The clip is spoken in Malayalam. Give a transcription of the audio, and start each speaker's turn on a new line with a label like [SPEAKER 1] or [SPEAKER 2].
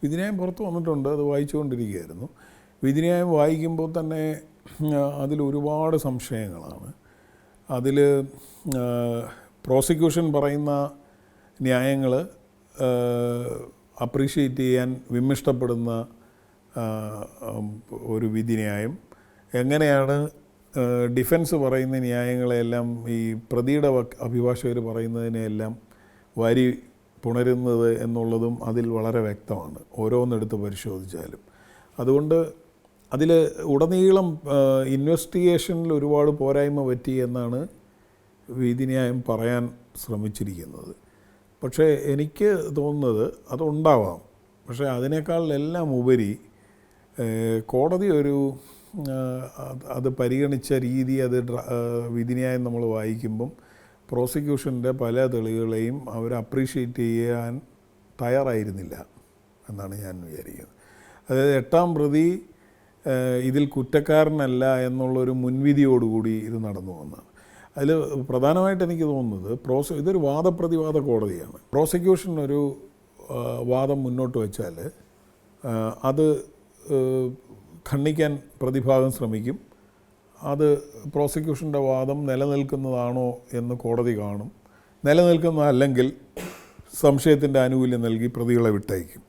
[SPEAKER 1] വിധിന്യായം പുറത്ത് വന്നിട്ടുണ്ട്, അത് വായിച്ചുകൊണ്ടിരിക്കുകയായിരുന്നു. വിധിന്യായം വായിക്കുമ്പോൾ തന്നെ അതിലൊരുപാട് സംശയങ്ങളാണ്. അതിൽ പ്രോസിക്യൂഷൻ പറയുന്ന ന്യായങ്ങൾ അപ്രീഷിയേറ്റ് ചെയ്യാൻ വിമ്മിഷ്ടപ്പെടുന്ന ഒരു വിധിന്യായം, എങ്ങനെയാണ് ഡിഫൻസ് പറയുന്ന ന്യായങ്ങളെല്ലാം ഈ പ്രതിയുടെ അഭിഭാഷകർ പറയുന്നതിനെല്ലാം വാരി പുണരുന്നത് എന്നുള്ളതും അതിൽ വളരെ വ്യക്തമാണ്, ഓരോന്നെടുത്ത് പരിശോധിച്ചാലും. അതുകൊണ്ട് അതിൽ ഉടനീളം ഇൻവെസ്റ്റിഗേഷനിൽ ഒരുപാട് പോരായ്മ പറ്റി എന്നാണ് വിധിന്യായം പറയാൻ ശ്രമിച്ചിരിക്കുന്നത്. പക്ഷേ എനിക്ക് തോന്നുന്നത് അതുണ്ടാവാം. പക്ഷേ അതിനേക്കാൾ എല്ലാം ഉപരി കോടതി അത് പരിഗണിച്ച രീതി, അത് വിധിന്യായം നമ്മൾ വായിക്കുമ്പം പ്രോസിക്യൂഷൻ്റെ പല തെളിവുകളെയും അവർ അപ്രീഷിയേറ്റ് ചെയ്യാൻ തയ്യാറായിരുന്നില്ല എന്നാണ് ഞാൻ വിചാരിക്കുന്നത്. അതായത് 8ാം പ്രതി ഇതിൽ കുറ്റക്കാരനല്ല എന്നുള്ളൊരു മുൻവിധിയോടുകൂടി ഇത് നടന്നു വന്നതാണ്. അതിൽ പ്രധാനമായിട്ട് എനിക്ക് തോന്നുന്നത് ഇതൊരു വാദപ്രതിവാദ കോടതിയാണ്. പ്രോസിക്യൂഷൻ ഒരു വാദം മുന്നോട്ട് വെച്ചാൽ അത് ഖണ്ഡിക്കാൻ പ്രതിഭാഗം ശ്രമിക്കും. അത് പ്രോസിക്യൂഷൻ്റെ വാദം നിലനിൽക്കുന്നതാണോ എന്ന് കോടതി കാണും. നിലനിൽക്കുന്നതല്ലെങ്കിൽ സംശയത്തിൻ്റെ ആനുകൂല്യം നൽകി പ്രതികളെ വിട്ടയക്കും.